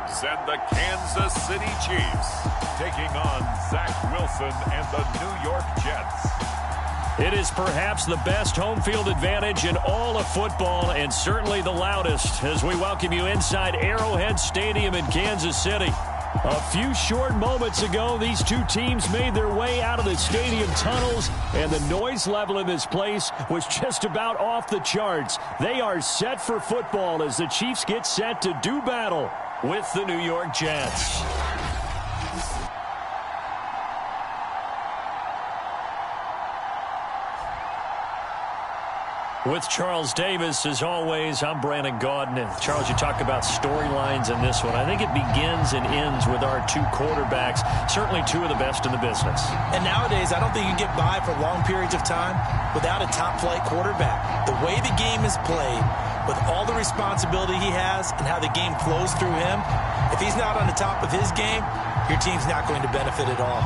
Rams and the Kansas City Chiefs, taking on Zach Wilson and the New York Jets. It is perhaps the best home field advantage in all of football, and certainly the loudest, as we welcome you inside Arrowhead Stadium in Kansas City. A few short moments ago, these two teams made their way out of the stadium tunnels, and the noise level in this place was just about off the charts. They are set for football as the Chiefs get set to do battle with the New York Jets. With Charles Davis, as always, I'm Brandon Gaudin. And Charles, you talk about storylines in this one. I think it begins and ends with our two quarterbacks, certainly two of the best in the business. And nowadays, I don't think you can get by for long periods of time without a top-flight quarterback. The way the game is played, with all the responsibility he has and how the game flows through him, if he's not on the top of his game, your team's not going to benefit at all.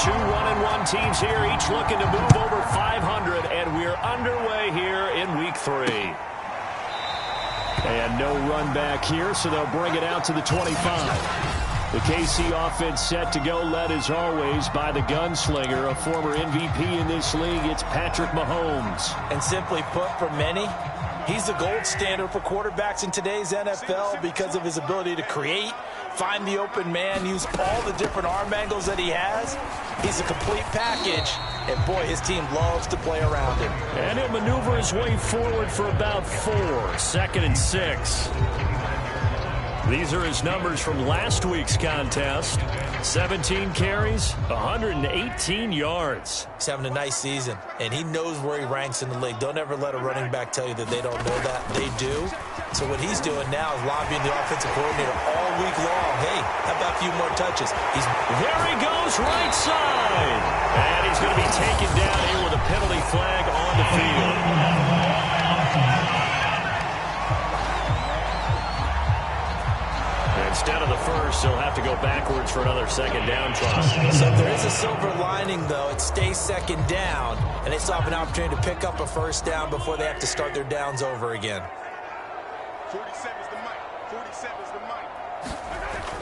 2-1-1 teams here, each looking to move over 500, and we're underway here in Week 3. And no run back here, so they'll bring it out to the 25. The KC offense set to go, led as always by the gunslinger, a former MVP in this league. It's Patrick Mahomes. And simply put, for many, he's the gold standard for quarterbacks in today's NFL because of his ability to create, find the open man, use all the different arm angles that he has. He's a complete package, and boy, his team loves to play around him. And he'll maneuver his way forward for about 4, 2nd and 6. These are his numbers from last week's contest. 17 carries, 118 yards. He's having a nice season, and he knows where he ranks in the league. Don't ever let a running back tell you that they don't know that. They do. So what he's doing now is lobbying the offensive coordinator all week long. Hey, how about a few more touches? There he goes, right side. And he's going to be taken down here with a penalty flag on the field. Instead of the first, he'll have to go backwards for another second down try. So if there is a silver lining, though, it stays second down, and they still have an opportunity to pick up a first down before they have to start their downs over again. 47's the mic. 47's the mic.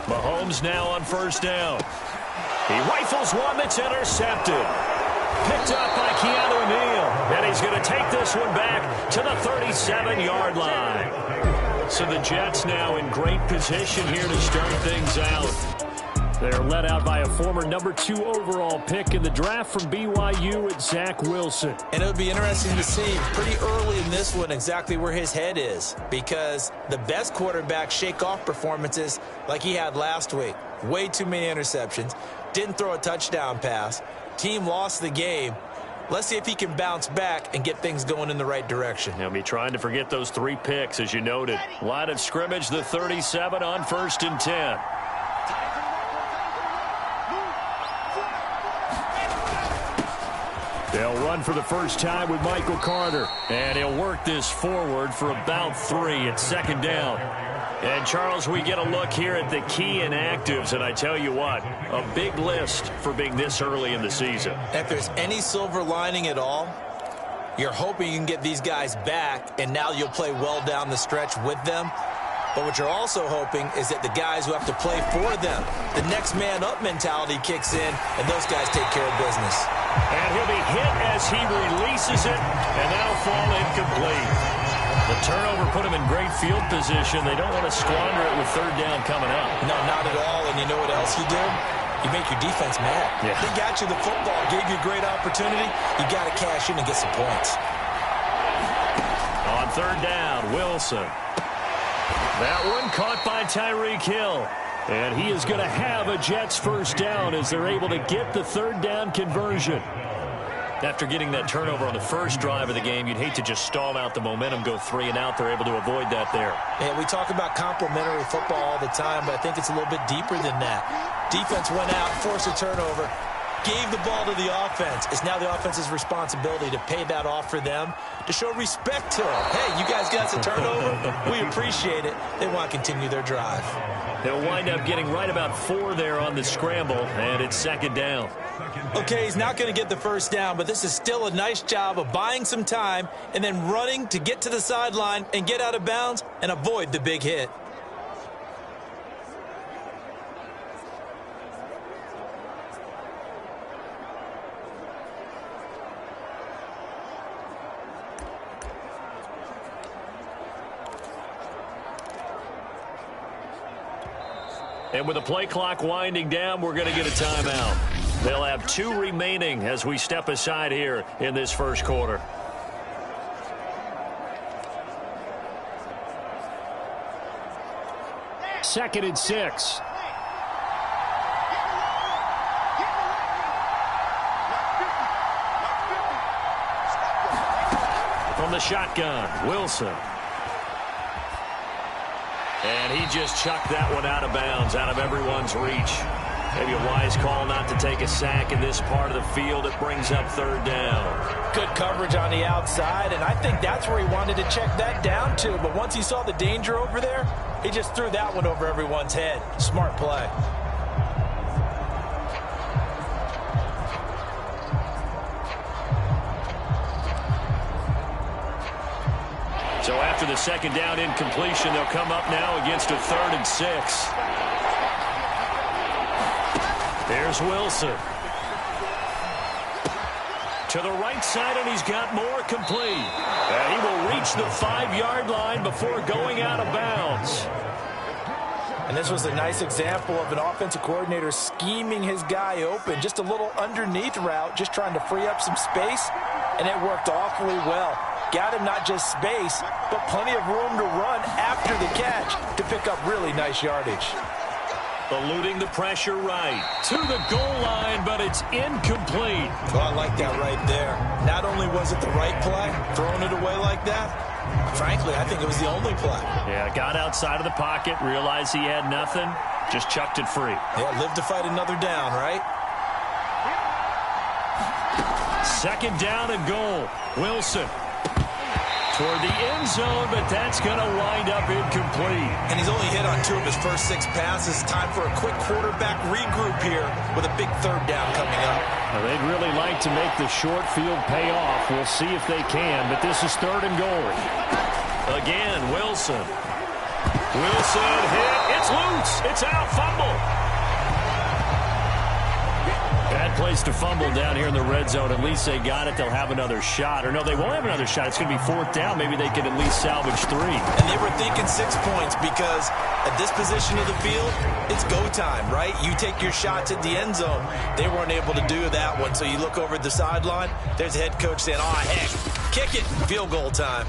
Mahomes now on first down. He rifles one that's intercepted. Picked up by Keanu Neal. And he's going to take this one back to the 37-yard line. So the Jets now in great position here to start things out. They're led out by a former number 2 overall pick in the draft from BYU at Zach Wilson. And it would be interesting to see pretty early in this one exactly where his head is, because the best quarterbacks shake off performances like he had last week. Way too many interceptions. Didn't throw a touchdown pass. Team lost the game. Let's see if he can bounce back and get things going in the right direction. He'll be trying to forget those 3 picks, as you noted. Line of scrimmage, the 37 on 1st and 10. They'll run for the first time with Michael Carter. And he'll work this forward for about 3 at 2nd down. And, Charles, we get a look here at the key inactives, and I tell you what, a big list for being this early in the season. If there's any silver lining at all, you're hoping you can get these guys back, and now you'll play well down the stretch with them. But what you're also hoping is that the guys who have to play for them, the next man up mentality kicks in, and those guys take care of business. And he'll be hit as he releases it, and that'll fall incomplete. The turnover put him in great field position. They don't want to squander it with 3rd down coming up. No, not at all. And you know what else you do? You make your defense mad. Yeah. They got you the football, gave you a great opportunity. You got to cash in and get some points. On 3rd down, Wilson. That one caught by Tyreek Hill. And he is going to have a Jets first down as they're able to get the 3rd down conversion. After getting that turnover on the first drive of the game, you'd hate to just stall out the momentum, go 3 and out. They're able to avoid that there. And we talk about complementary football all the time, but I think it's a little bit deeper than that. Defense went out, forced a turnover. gave the ball to the offense. It's now the offense's responsibility to pay that off for them, to show respect to them. Hey, you guys got us a turnover. We appreciate it. They want to continue their drive. They'll wind up getting right about 4 there on the scramble, and it's 2nd down. Okay, he's not going to get the first down, but this is still a nice job of buying some time and then running to get to the sideline and get out of bounds and avoid the big hit. And with the play clock winding down, we're going to get a timeout. They'll have 2 remaining as we step aside here in this first quarter. Second and 6. From the shotgun, Wilson. And he just chucked that one out of bounds, out of everyone's reach. Maybe a wise call not to take a sack in this part of the field. It brings up 3rd down. Good coverage on the outside, and I think that's where he wanted to check that down to. But once he saw the danger over there, he just threw that one over everyone's head. Smart play. So after the 2nd down incompletion, they'll come up now against a 3rd and 6. There's Wilson. To the right side, and he's got more complete. And he will reach the 5-yard line before going out of bounds. And this was a nice example of an offensive coordinator scheming his guy open. Just a little underneath route, just trying to free up some space, and it worked awfully well. Got him not just space, but plenty of room to run after the catch to pick up really nice yardage. Eluding the pressure right to the goal line, but it's incomplete. Well, I like that right there. Not only was it the right play, throwing it away like that, frankly, I think it was the only play. Yeah, got outside of the pocket, realized he had nothing, just chucked it free. Yeah, live to fight another down, right? 2nd down and goal. Wilson toward the end zone, but that's going to wind up incomplete. And he's only hit on 2 of his first 6 passes. Time for a quick quarterback regroup here with a big 3rd down coming up. Well, they'd really like to make the short field pay off. We'll see if they can, but this is 3rd and goal. Again, Wilson. Wilson hit. It's loose. It's out. Fumble. Bad place to fumble down here in the red zone. At least they got it. They'll have another shot. Or no, they won't have another shot. It's going to be 4th down. Maybe they can at least salvage 3. And they were thinking 6 points because at this position of the field, it's go time, right? You take your shots at the end zone. They weren't able to do that one. So you look over at the sideline. There's the head coach saying, oh, heck, kick it. Field goal time.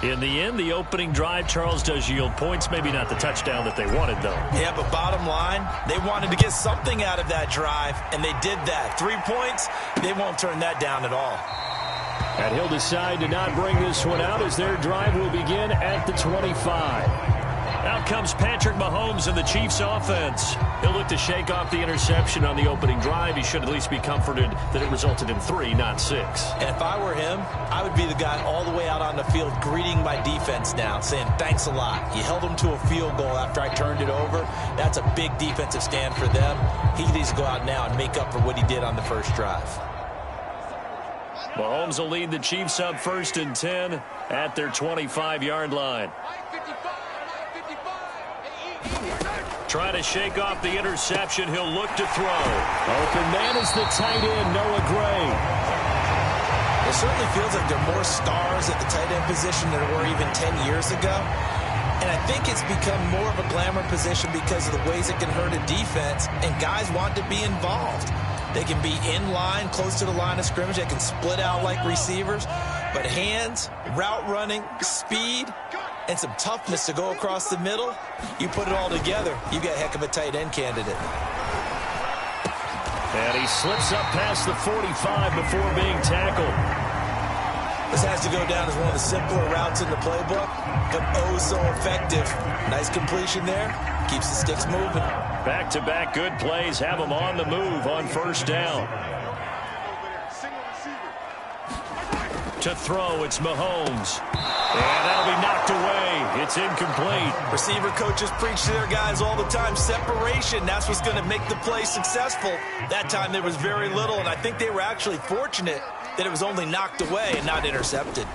In the end, the opening drive, Charles, does yield points. Maybe not the touchdown that they wanted, though. Yeah, but bottom line, they wanted to get something out of that drive, and they did that. 3 points, they won't turn that down at all. And he'll decide to not bring this one out as their drive will begin at the 25. Out comes Patrick Mahomes and the Chiefs offense. He'll look to shake off the interception on the opening drive. He should at least be comforted that it resulted in 3, not 6. And if I were him, I would be the guy all the way out on the field greeting my defense now, saying thanks a lot. You held them to a field goal after I turned it over. That's a big defensive stand for them. He needs to go out now and make up for what he did on the first drive. Mahomes will lead the Chiefs up 1st and 10 at their 25-yard line. Trying to shake off the interception. He'll look to throw. Open man is the tight end, Noah Gray. It certainly feels like there are more stars at the tight end position than there were even 10 years ago. And I think it's become more of a glamour position because of the ways it can hurt a defense, and guys want to be involved. They can be in line, close to the line of scrimmage. They can split out like receivers. But hands, route running, speed, and some toughness to go across the middle, you put it all together, you got a heck of a tight end candidate. And he slips up past the 45 before being tackled. This has to go down as one of the simpler routes in the playbook, but oh so effective. Nice completion there. Keeps the sticks moving. Back-to-back good plays have them on the move on first down. To throw, it's Mahomes. And that'll be knocked away. It's incomplete. Receiver coaches preach to their guys all the time. Separation, that's what's going to make the play successful. That time there was very little, and I think they were actually fortunate that it was only knocked away and not intercepted.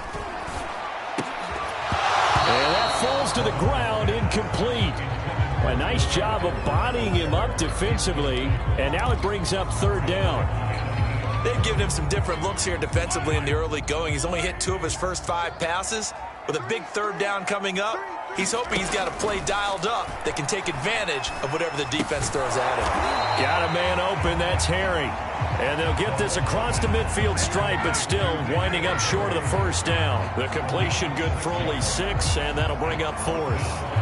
And that falls to the ground, incomplete. A nice job of bodying him up defensively, and now it brings up third down. They've given him some different looks here defensively in the early going. He's only hit 2 of his first 5 passes. With a big third down coming up, he's hoping he's got a play dialed up that can take advantage of whatever the defense throws at him. Got a man open, that's Harry. And they'll get this across the midfield stripe, but still winding up short of the first down. The completion good for only 6, and that'll bring up 4th.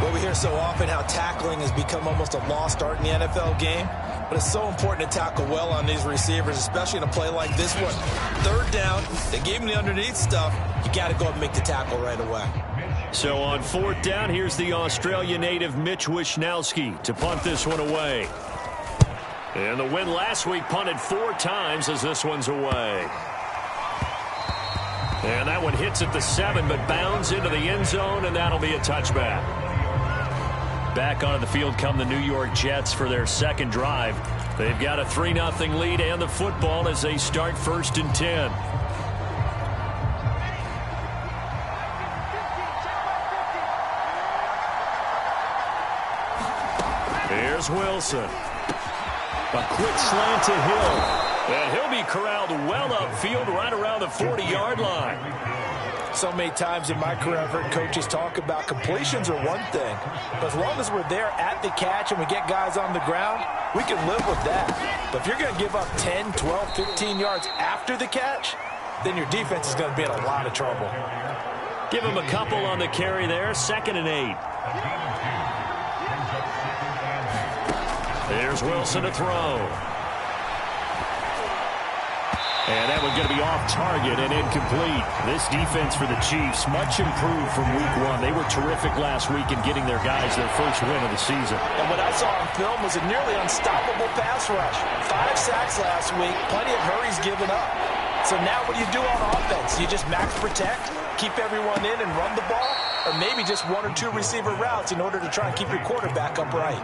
Well, we hear so often how tackling has become almost a lost art in the NFL game. But it's so important to tackle well on these receivers, especially in a play like this one. Third down, they gave him the underneath stuff. You got to go and make the tackle right away. So on 4th down, here's the Australia native Mitch Wishnowsky to punt this one away. And the win last week punted 4 times as this one's away. And that one hits at the 7, but bounds into the end zone, and that'll be a touchback. Back onto the field come the New York Jets for their second drive. They've got a 3-0 lead and the football as they start 1st and 10. Here's Wilson. A quick slant to Hill. And he'll be corralled well upfield right around the 40-yard line. So many times in my career, I've heard coaches talk about completions are one thing. But as long as we're there at the catch and we get guys on the ground, we can live with that. But if you're going to give up 10, 12, 15 yards after the catch, then your defense is going to be in a lot of trouble. Give him a couple on the carry there, 2nd and 8. There's Wilson to throw. And that one's going to be off target and incomplete. This defense for the Chiefs, much improved from week 1. They were terrific last week in getting their guys their first win of the season. And what I saw on film was a nearly unstoppable pass rush. 5 sacks last week, plenty of hurries given up. So now what do you do on offense? You just max protect, keep everyone in and run the ball, or maybe just 1 or 2 receiver routes in order to try and keep your quarterback upright.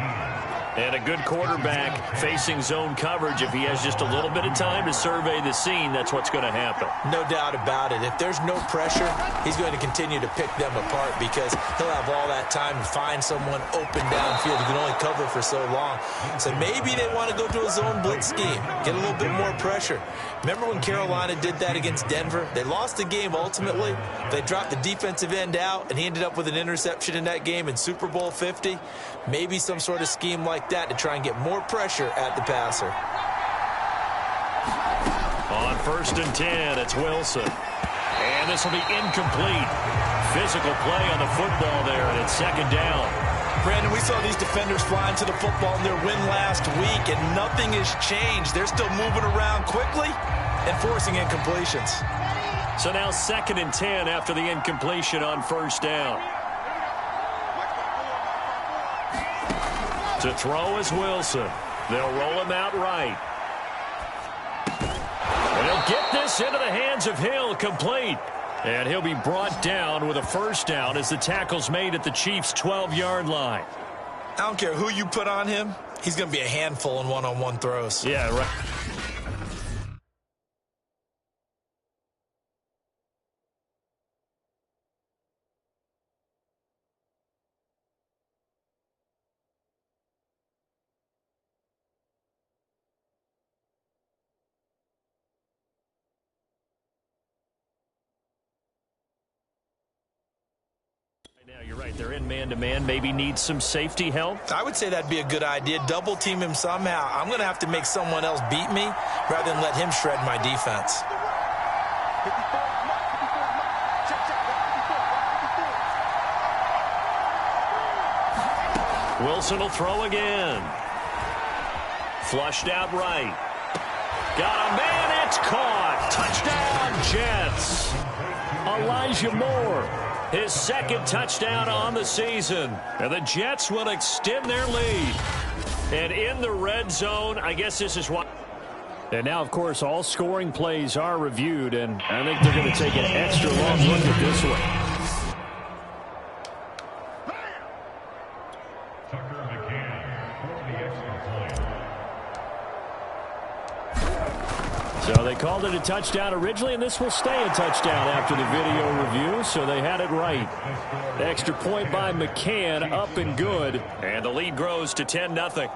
And a good quarterback facing zone coverage. If he has just a little bit of time to survey the scene, that's what's going to happen. No doubt about it. If there's no pressure, he's going to continue to pick them apart because he'll have all that time to find someone open downfield. He can only cover for so long. So maybe they want to go to a zone blitz scheme, get a little bit more pressure. Remember when Carolina did that against Denver? They lost the game ultimately. They dropped the defensive end out, and he ended up with an interception in that game in Super Bowl 50. Maybe some sort of scheme like that to try and get more pressure at the passer. On 1st and 10, it's Wilson. And this will be incomplete. Physical play on the football there, and it's 2nd down. Brandon, we saw these defenders flying to the football in their win last week, and nothing has changed. They're still moving around quickly and forcing incompletions. So now 2nd and 10 after the incompletion on 1st down. To throw is Wilson. They'll roll him out right. And he'll get this into the hands of Hill, complete. And he'll be brought down with a 1st down as the tackle's made at the Chiefs' 12-yard line. I don't care who you put on him. He's going to be a handful in one-on-one throws. Yeah, right. Now, you're right. They're in man-to-man. Maybe needs some safety help. I would say that'd be a good idea. Double team him somehow. I'm going to have to make someone else beat me rather than let him shred my defense. Wilson will throw again. Flushed out right. Got a man. It's caught. Touchdown, Jets. Elijah Moore. His 2nd touchdown on the season. And the Jets will extend their lead. And in the red zone, I guess this is why. And now, of course, all scoring plays are reviewed, and I think they're going to take an extra long look at this one. So they called it a touchdown originally, and this will stay a touchdown after the video review, so they had it right. Extra point by McCann, up and good, and the lead grows to 10-0.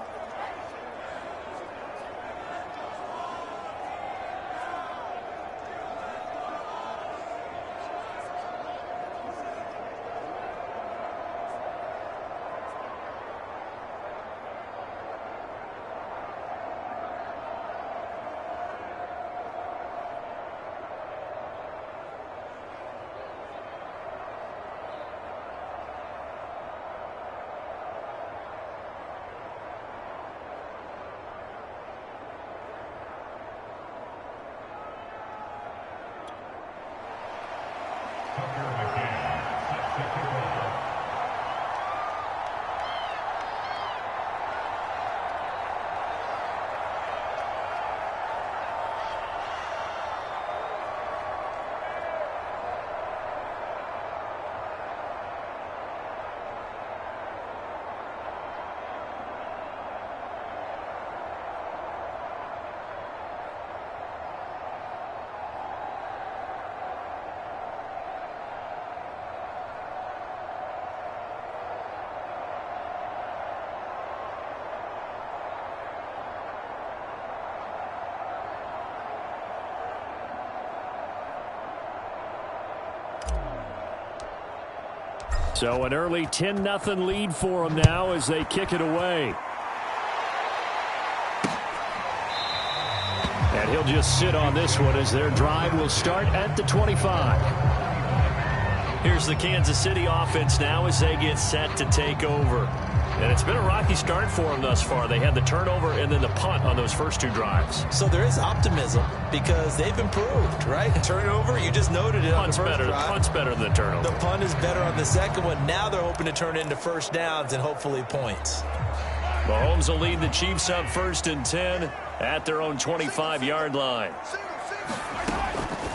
So an early 10-0 lead for them now as they kick it away. And he'll just sit on this one as their drive will start at the 25. Here's the Kansas City offense now as they get set to take over. And it's been a rocky start for them thus far. They had the turnover and then the punt on those first two drives. So there is optimism because they've improved, right? Turnover, you just noted it on the first drive. The punt's better than the turnover. The punt is better on the second one. Now they're hoping to turn into first downs and hopefully points. Mahomes will lead the Chiefs up 1st and 10 at their own 25-yard line.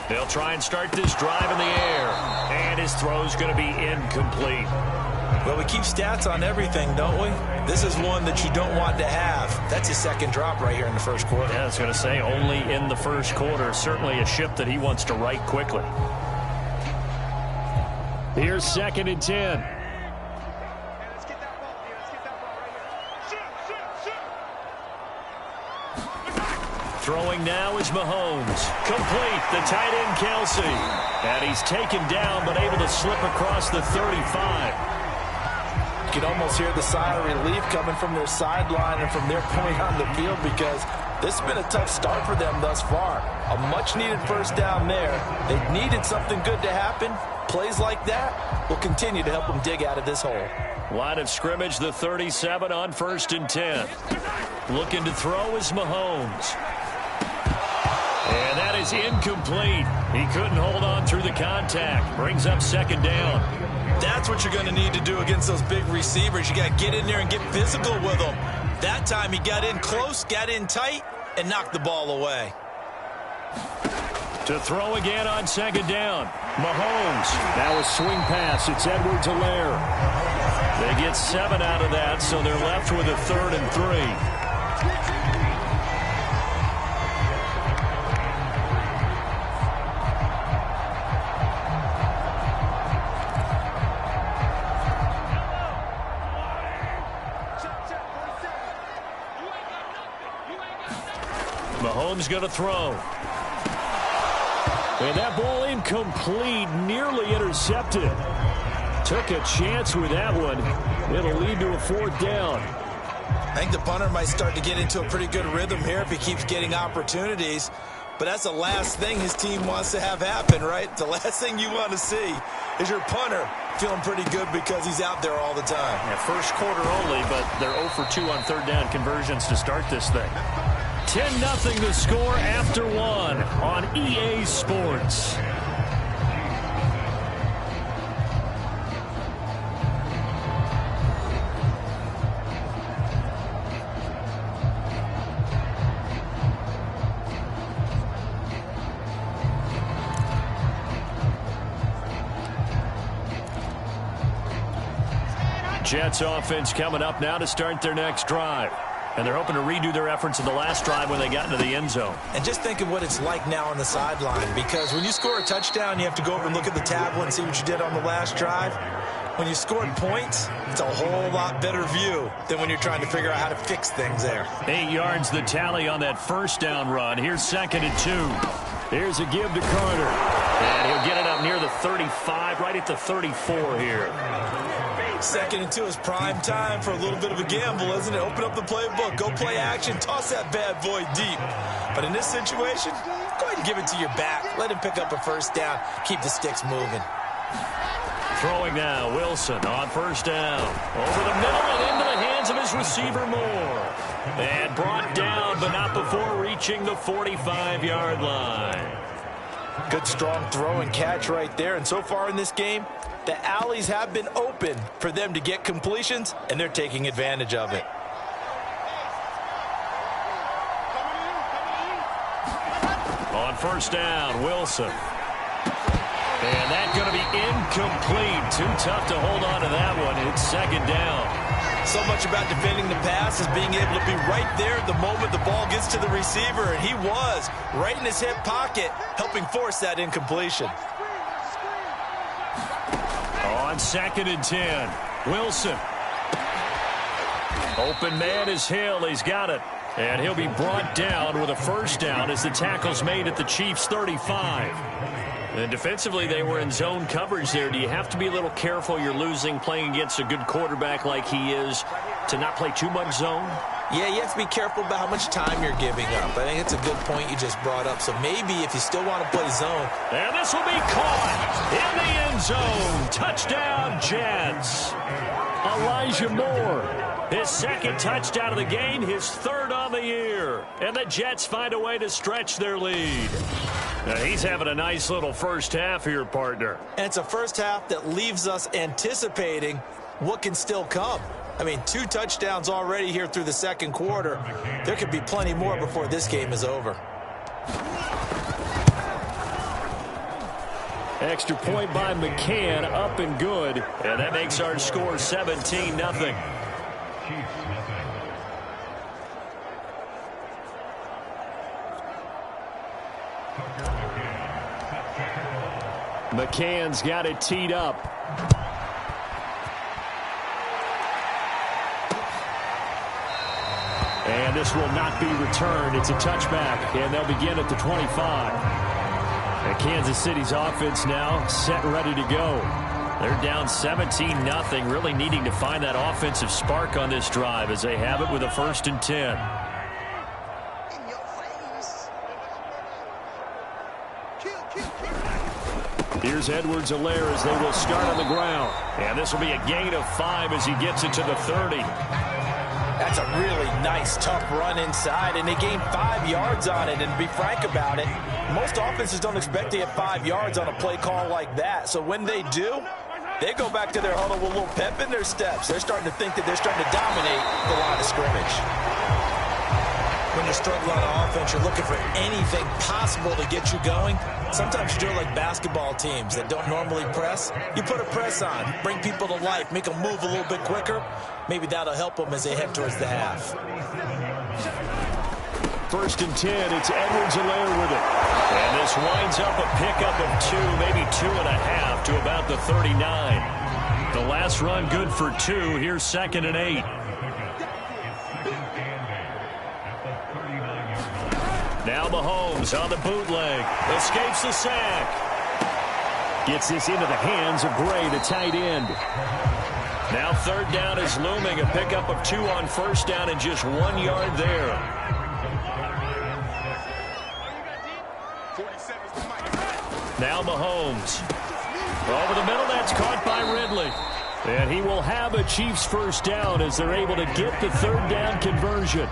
They'll try and start this drive in the air. And his throw's going to be incomplete. Well, we keep stats on everything, don't we? This is one that you don't want to have. That's his second drop right here in the first quarter. Yeah, I was going to say only in the first quarter. Certainly a ship that he wants to right quickly. Here's 2nd and 10. Throwing now is Mahomes. Complete, the tight end Kelsey. And he's taken down but able to slip across the 35. You can almost hear the sigh of relief coming from their sideline and from their point on the field because this has been a tough start for them thus far. A much-needed first down there. They needed something good to happen. Plays like that will continue to help them dig out of this hole. Line of scrimmage, the 37 on 1st and 10. Looking to throw is Mahomes. And that is incomplete. He couldn't hold on through the contact. Brings up 2nd down. That's what you're going to need to do against those big receivers. You got to get in there and get physical with them. That time he got in close, got in tight, and knocked the ball away. To throw again on 2nd down. Mahomes. Now a swing pass. It's Edwards-Helaire. They get 7 out of that, so they're left with a 3rd and 3. Mahomes going to throw. And that ball incomplete, nearly intercepted. Took a chance with that one. It'll lead to a 4th down. I think the punter might start to get into a pretty good rhythm here if he keeps getting opportunities. But that's the last thing his team wants to have happen, right? The last thing you want to see is your punter feeling pretty good because he's out there all the time. Yeah, first quarter only, but they're 0 for 2 on 3rd down conversions to start this thing. 10-0 the score after 1 on EA Sports. Jets offense coming up now to start their next drive. And they're hoping to redo their efforts in the last drive when they got into the end zone. And just think of what it's like now on the sideline, because when you score a touchdown, you have to go over and look at the tablet and see what you did on the last drive. When you scored points, it's a whole lot better view than when you're trying to figure out how to fix things there. 8 yards the tally on that first down run. Here's 2nd and 2. Here's a give to Carter. And he'll get it up near the 35, right at the 34 here. 2nd and 2 is prime time for a little bit of a gamble, isn't it? Open up the playbook, go play action, toss that bad boy deep. But in this situation, go ahead and give it to your back. Let him pick up a first down. Keep the sticks moving. Throwing now, Wilson on first down. Over the middle and into the hands of his receiver, Moore. And brought down, but not before reaching the 45-yard line. Good, strong throw and catch right there. And so far in this game, the alleys have been open for them to get completions, and they're taking advantage of it. On first down, Wilson. And that's going to be incomplete. Too tough to hold on to that one. It's 2nd down. So much about defending the pass is being able to be right there at the moment the ball gets to the receiver, and he was right in his hip pocket, helping force that incompletion. On 2nd and 10, Wilson. Open man is Hill. He's got it. And he'll be brought down with a first down as the tackle's made at the Chiefs' 35. And defensively, they were in zone coverage there. Do you have to be a little careful? You're losing playing against a good quarterback like he is to not play too much zone? Yeah, you have to be careful about how much time you're giving up. I think it's a good point you just brought up. So maybe if you still want to play zone. And this will be caught in the end zone. Touchdown, Jets. Elijah Moore. His 2nd touchdown of the game, his 3rd on the year. And the Jets find a way to stretch their lead. Now, he's having a nice little first half here, partner. And it's a first half that leaves us anticipating what can still come. I mean, 2 touchdowns already here through the 2nd quarter. There could be plenty more before this game is over. Extra point by McCann, up and good. And that makes our score 17-0. McCann's got it teed up. And this will not be returned. It's a touchback, and they'll begin at the 25. And Kansas City's offense now set ready to go. They're down 17-0, really needing to find that offensive spark on this drive as they have it with a 1st and 10. Here's Edwards-Helaire as they will start on the ground. And this will be a gain of 5 as he gets it to the 30. That's a really nice, tough run inside, and they gained 5 yards on it. And to be frank about it, most offenses don't expect to get 5 yards on a play call like that. So when they do, they go back to their huddle with a little pep in their steps. They're starting to think that they're starting to dominate the line of scrimmage. When you're struggling on offense, you're looking for anything possible to get you going. Sometimes you do it like basketball teams that don't normally press. You put a press on, bring people to life, make them move a little bit quicker. Maybe that'll help them as they head towards the half. 1st and 10, it's Edwards-Helaire with it. And this winds up a pickup of 2, maybe 2.5 to about the 39. The last run good for 2. Here's 2nd and 8. Now Mahomes on the bootleg. Escapes the sack. Gets this into the hands of Gray, the tight end. Now 3rd down is looming. A pickup of 2 on 1st down and just 1 yard there. Now Mahomes. Over the middle, that's caught by Ridley. And he will have a Chiefs 1st down as they're able to get the 3rd down conversion.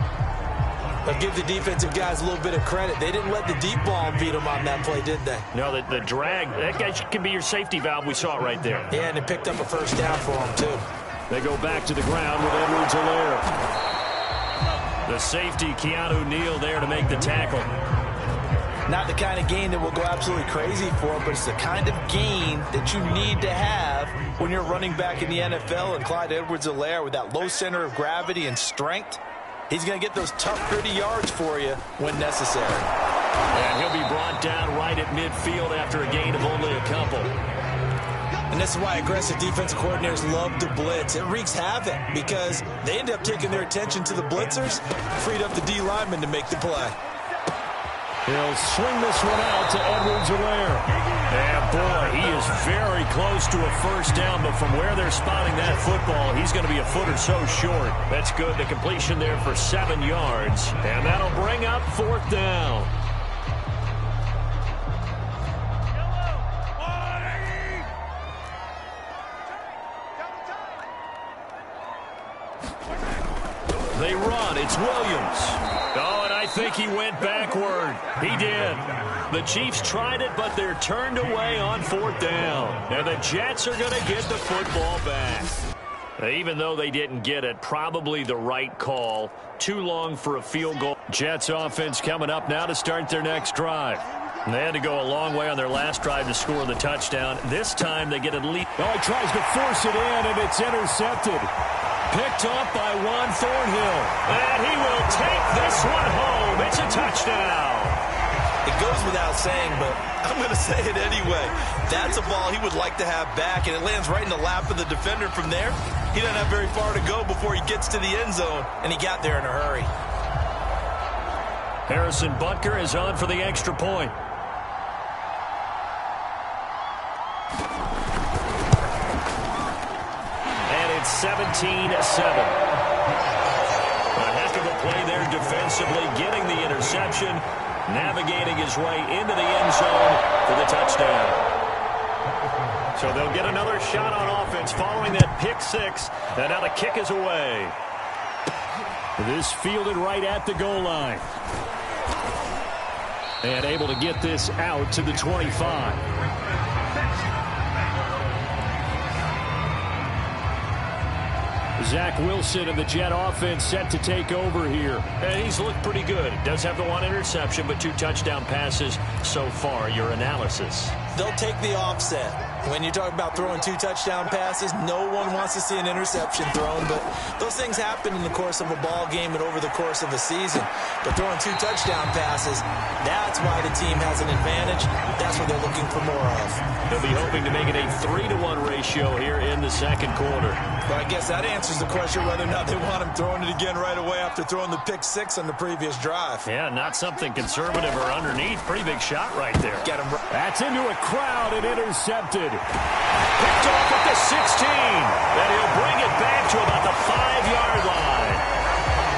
But give the defensive guys a little bit of credit. They didn't let the deep ball beat them on that play, did they? No, the drag, that guy can be your safety valve. We saw it right there. Yeah, and they picked up a 1st down for them, too. They go back to the ground with Edwards-Helaire. The safety, Keanu Neal, there to make the tackle. Not the kind of gain that will go absolutely crazy for, but it's the kind of gain that you need to have when you're running back in the NFL. And Clyde Edwards-Helaire, with that low center of gravity and strength, he's going to get those tough, gritty yards for you when necessary. And he'll be brought down right at midfield after a gain of only a couple. And this is why aggressive defensive coordinators love to blitz. It wreaks havoc because they end up taking their attention to the blitzers, freed up the D lineman to make the play. He'll swing this one out to Edwards-Helaire. And boy, he is very close to a first down, but from where they're spotting that football, he's going to be a foot or so short. That's good. The completion there for 7 yards. And that'll bring up 4th down. They run. It's Williams. Oh, and I think he went backward. He did. The Chiefs tried it, but they're turned away on 4th down. And the Jets are going to get the football back. Even though they didn't get it, probably the right call. Too long for a field goal. Jets offense coming up now to start their next drive. And they had to go a long way on their last drive to score the touchdown. This time they get a lead. Oh, he tries to force it in, and it's intercepted. Picked up by Juan Thornhill. And he will take this one home. It's a touchdown. It goes without saying, but I'm going to say it anyway. That's a ball he would like to have back, and it lands right in the lap of the defender from there. He doesn't have very far to go before he gets to the end zone, and he got there in a hurry. Harrison Butker is on for the extra point. And it's 17-7. A heck of a play there defensively, getting the interception, navigating his way into the end zone for the touchdown. So they'll get another shot on offense following that pick six, and now the kick is away. This fielded right at the goal line. And able to get this out to the 25. Zach Wilson and the Jet offense set to take over here. And he's looked pretty good. Does have the one interception, but 2 touchdown passes so far. Your analysis? They'll take the offset. When you talk about throwing 2 touchdown passes, no one wants to see an interception thrown, but those things happen in the course of a ball game and over the course of a season. But throwing 2 touchdown passes, that's why the team has an advantage. That's what they're looking for more of. They'll be hoping to make it a 3-to-1 ratio here in the second quarter. But I guess that answers the question whether or not they want him throwing it again right away after throwing the pick six on the previous drive. Yeah, not something conservative or underneath. Pretty big shot right there. Get him. That's into a crowd and intercepted. Picked off at the 16. And he'll bring it back to about the 5-yard line.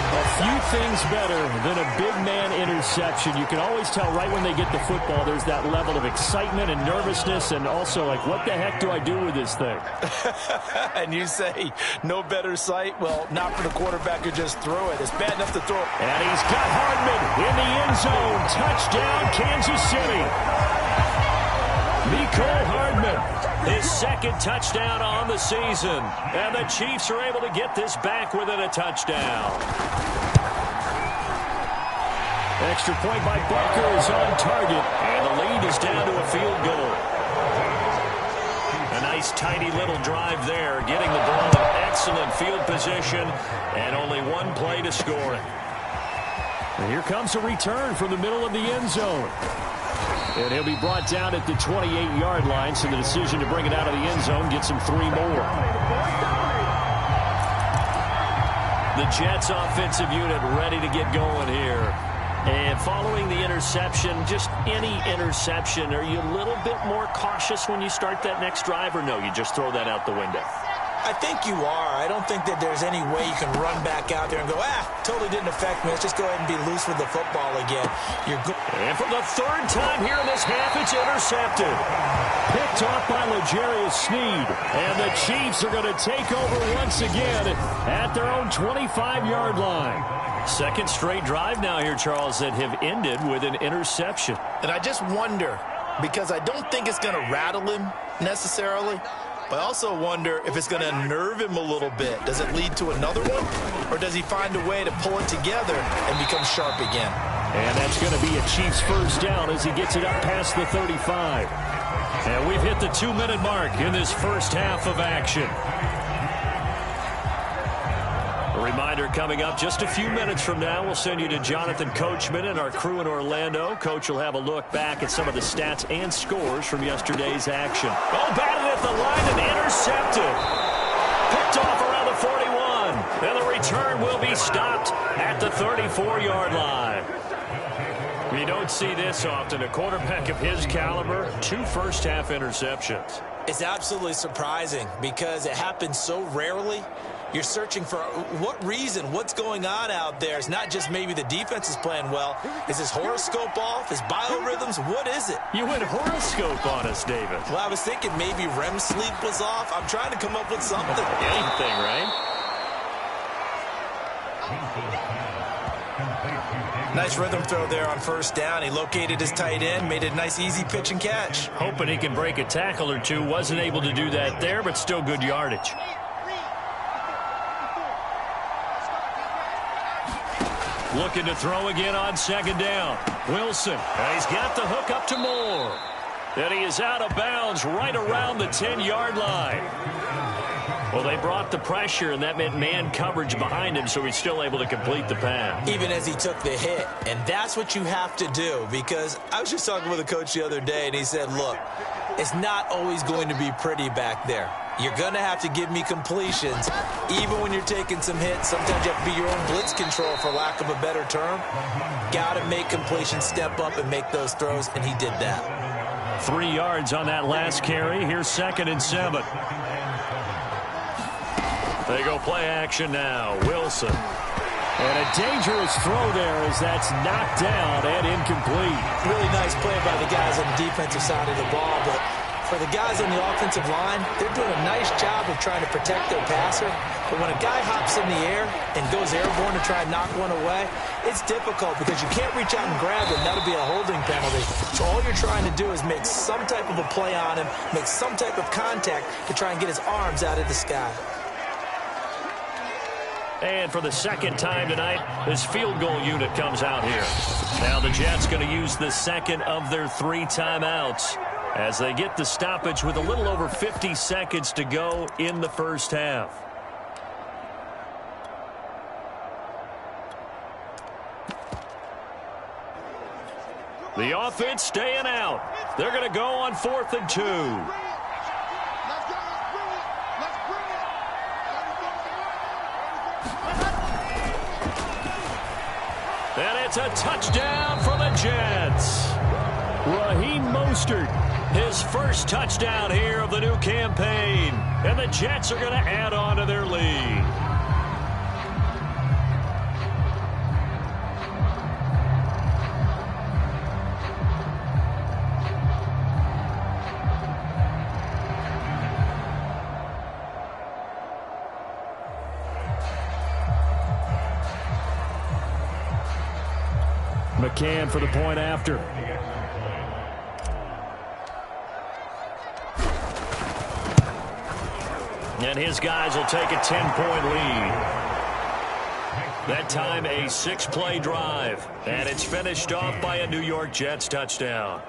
A few things better than a big man interception. You can always tell right when they get the football, there's that level of excitement and nervousness, and also like, what the heck do I do with this thing? And you say, no better sight? Well, not for the quarterback who just threw it. It's bad enough to throw it. And he's got Hardman in the end zone. Touchdown, Kansas City. Mecole Hardman, his second touchdown on the season. And the Chiefs are able to get this back within a touchdown. Extra point by Butker is on target. And the lead is down to a field goal. A nice, tidy little drive there, getting the ball in excellent field position. And only one play to score it. And here comes a return from the middle of the end zone. And he'll be brought down at the 28-yard line, so the decision to bring it out of the end zone gets him 3 more. The Jets offensive unit ready to get going here. And following the interception, just any interception, are you a little bit more cautious when you start that next drive, or no, you just throw that out the window? I think you are. I don't think that there's any way you can run back out there and go, totally didn't affect me. Let's just go ahead and be loose with the football again. And for the 3rd time here in this half, it's intercepted. Picked off by L'Jarius Sneed. And the Chiefs are going to take over once again at their own 25-yard line. Second straight drive now here, Charles, that have ended with an interception. And I just wonder, because I don't think it's going to rattle him necessarily, but I also wonder if it's going to nerve him a little bit. Does it lead to another one? Or does he find a way to pull it together and become sharp again? And that's going to be a Chiefs first down as he gets it up past the 35. And we've hit the 2-minute mark in this first half of action. A reminder coming up just a few minutes from now, we'll send you to Jonathan Coachman and our crew in Orlando. Coach will have a look back at some of the stats and scores from yesterday's action. Oh, batted at the line and intercepted. Picked off around the 41. And the return will be stopped at the 34-yard line. You don't see this often. A quarterback of his caliber, 2 first-half interceptions. It's absolutely surprising because it happens so rarely. You're searching for what reason, what's going on out there. It's not just maybe the defense is playing well. Is his horoscope off? His biorhythms? What is it? You went horoscope on us, David. Well, I was thinking maybe REM sleep was off. I'm trying to come up with something. Anything, right? Nice rhythm throw there on first down. He located his tight end, made it a nice, easy pitch and catch. Hoping he can break a tackle or two. Wasn't able to do that there, but still good yardage. Looking to throw again on second down. Wilson. And he's got the hook up to Moore. And he is out of bounds right around the 10-yard line. Well, they brought the pressure, and that meant man coverage behind him, so he's still able to complete the pass. Even as he took the hit. And that's what you have to do, because I was just talking with a coach the other day, and he said, look, it's not always going to be pretty back there. You're going to have to give me completions. Even when you're taking some hits, sometimes you have to be your own blitz control, for lack of a better term. Got to make completions, step up, and make those throws, and he did that. 3 yards on that last carry. Here's 2nd and 7. They go play action now. Wilson. And a dangerous throw there as that's knocked down and incomplete. Really nice play by the guys on the defensive side of the ball, but for the guys on the offensive line, they're doing a nice job of trying to protect their passer. But when a guy hops in the air and goes airborne to try and knock one away, it's difficult because you can't reach out and grab it. That'll be a holding penalty. So all you're trying to do is make some type of a play on him, make some type of contact to try and get his arms out of the sky. And for the second time tonight, this field goal unit comes out here. Now the Jets going to use the second of their 3 timeouts as they get the stoppage with a little over 50 seconds to go in the first half. The offense staying out. They're going to go on 4th and 2. And it's a touchdown for the Jets. Raheem Mostert, his first touchdown here of the new campaign. And the Jets are going to add on to their lead. McCann for the point after. And his guys will take a 10-point lead. That time a 6-play drive. And it's finished off by a New York Jets touchdown.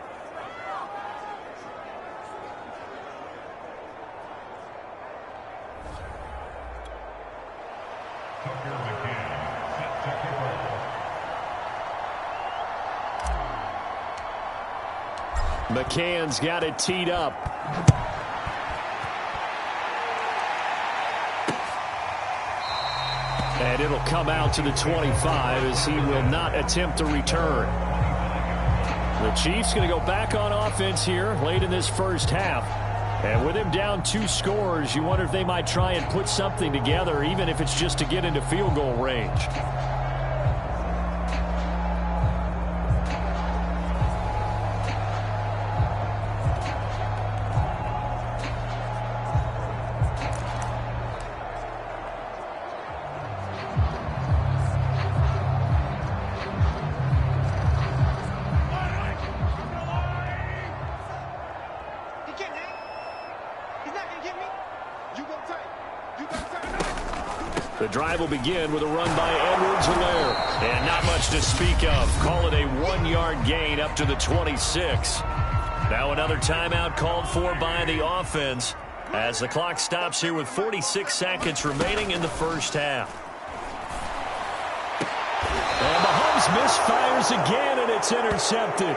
McCann's got it teed up. And it'll come out to the 25 as he will not attempt to return. The Chiefs going to go back on offense here late in this first half. And with him down 2 scores, you wonder if they might try and put something together, even if it's just to get into field goal range. The drive will begin with a run by Edwards-Helaire. And not much to speak of. Call it a 1-yard gain up to the 26. Now another timeout called for by the offense as the clock stops here with 46 seconds remaining in the first half. And Mahomes misfires again, and it's intercepted.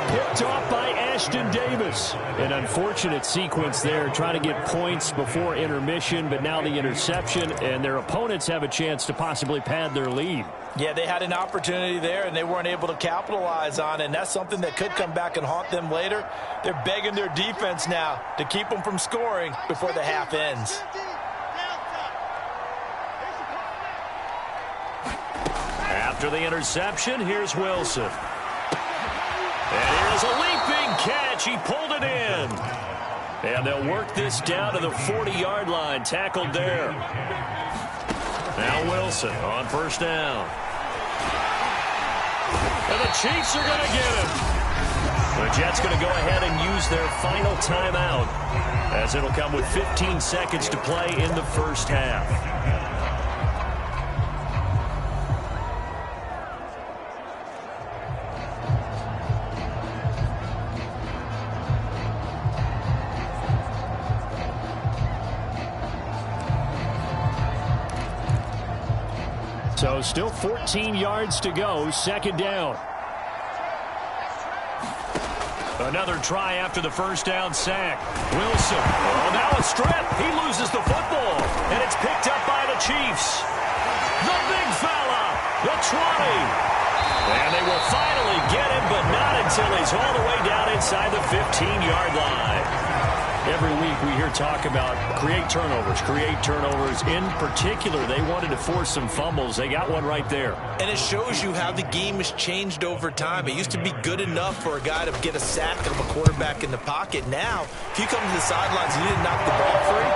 Picked off by Ashton Davis. An unfortunate sequence there, trying to get points before intermission, but now the interception, and their opponents have a chance to possibly pad their lead. Yeah, they had an opportunity there, and they weren't able to capitalize on it, and that's something that could come back and haunt them later. They're begging their defense now to keep them from scoring before the half ends. After the interception, here's Wilson. And here's a leaping catch. He pulled it in. And they'll work this down to the 40-yard line. Tackled there. Now Wilson on first down. And the Chiefs are going to get him. The Jets going to go ahead and use their final timeout, as it'll come with 15 seconds to play in the first half. So still 14 yards to go, second down. Another try after the first down sack. Wilson, oh, now a strip. He loses the football, and it's picked up by the Chiefs. The big fella, the 20. And they will finally get him, but not until he's all the way down inside the 15-yard line. Every week we hear talk about create turnovers. In particular, they wanted to force some fumbles. They got one right there. And it shows you how the game has changed over time. It used to be good enough for a guy to get a sack of a quarterback in the pocket. Now, if you come to the sidelines and you didn't knock the ball free,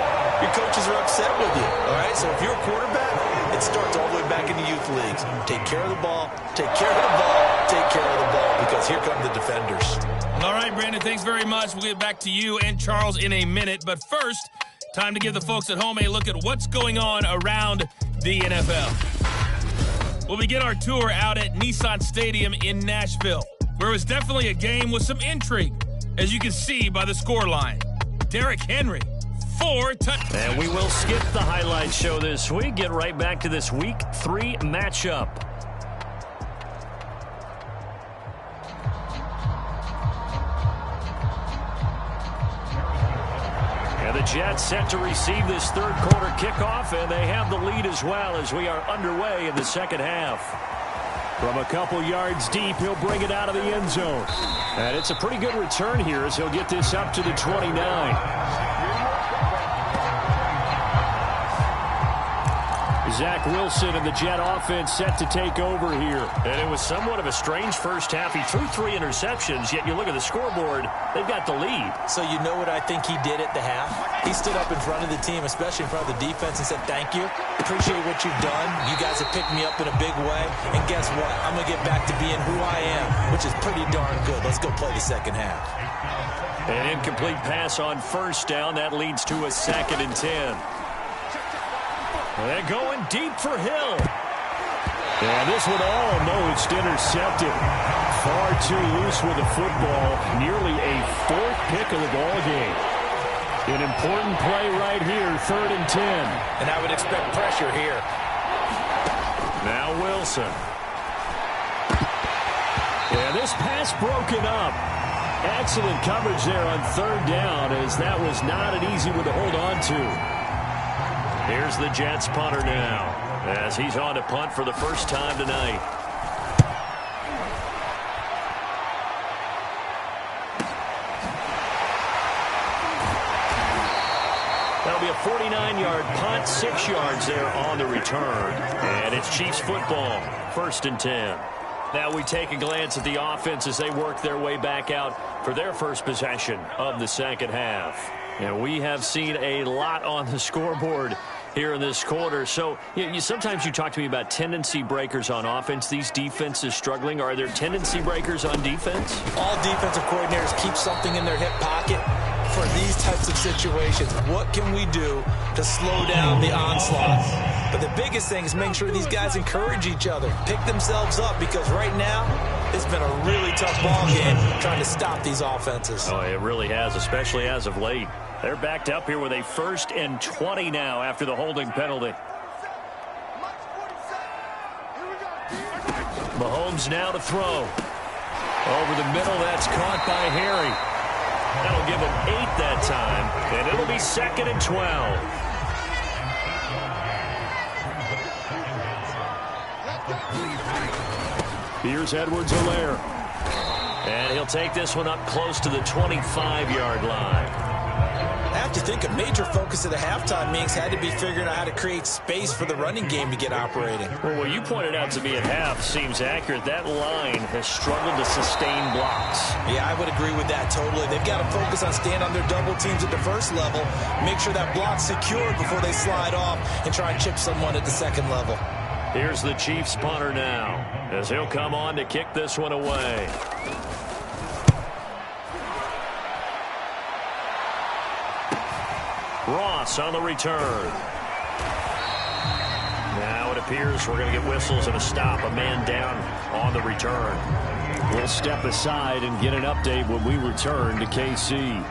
your coaches are upset with you. All right, so if you're a quarterback, it starts all the way back in the youth leagues. Take care of the ball, take care of the ball, take care of the ball, because here come the defenders. All right, Brandon, thanks very much. We'll get back to you and Charles in a minute. But first, time to give the folks at home a look at what's going on around the NFL. We'll begin our tour out at Nissan Stadium in Nashville, where it was definitely a game with some intrigue, as you can see by the scoreline. Derrick Henry, 4 touchdowns. And we will skip the highlight show this week. Get right back to this Week 3 matchup. And the Jets set to receive this third quarter kickoff, and they have the lead as well as we are underway in the second half. From a couple yards deep, he'll bring it out of the end zone. And it's a pretty good return here as he'll get this up to the 29. Zach Wilson and the Jet offense set to take over here. And it was somewhat of a strange first half. He threw 3 interceptions, yet you look at the scoreboard, they've got the lead. So you know what I think he did at the half? He stood up in front of the team, especially in front of the defense, and said, thank you. Appreciate what you've done. You guys have picked me up in a big way. And guess what? I'm going to get back to being who I am, which is pretty darn good. Let's go play the second half. An incomplete pass on first down. That leads to a 2nd and 10. They're going deep for Hill. And this one almost intercepted. Far too loose with the football. Nearly a 4th pick of the ball game. An important play right here, 3rd and 10. And I would expect pressure here. Now Wilson. And this pass broken up. Excellent coverage there on 3rd down, as that was not an easy one to hold on to. Here's the Jets punter now, as he's on to punt for the first time tonight. That'll be a 49-yard punt, 6 yards there on the return. And it's Chiefs football, 1st and 10. Now we take a glance at the offense as they work their way back out for their first possession of the second half. And we have seen a lot on the scoreboard here in this quarter. So sometimes you talk to me about tendency breakers on offense. These defenses struggling. Are there tendency breakers on defense? All defensive coordinators keep something in their hip pocket. for these types of situations. What can we do to slow down the onslaught? But the biggest thing is make sure these guys encourage each other, pick themselves up, because right now it's been a really tough ball game trying to stop these offenses. Oh, it really has, especially as of late. They're backed up here with a 1st and 20 now after the holding penalty. Mahomes now to throw. Over the middle, that's caught by Harry. That'll give him 8 that time, and it'll be 2nd and 12. Here's Edwards-Helaire. And he'll take this one up close to the 25-yard line. I have to think a major focus of the halftime meetings had to be figuring out how to create space for the running game to get operating. Well, what you pointed out to me at half seems accurate. That line has struggled to sustain blocks. Yeah, I would agree with that totally. They've got to focus on staying on their double teams at the first level, make sure that block's secured before they slide off and try and chip someone at the second level. Here's the Chiefs punter now, as he'll come on to kick this one away. Ross on the return. Now it appears we're going to get whistles and a stop. A man down on the return. We'll step aside and get an update when we return to KC.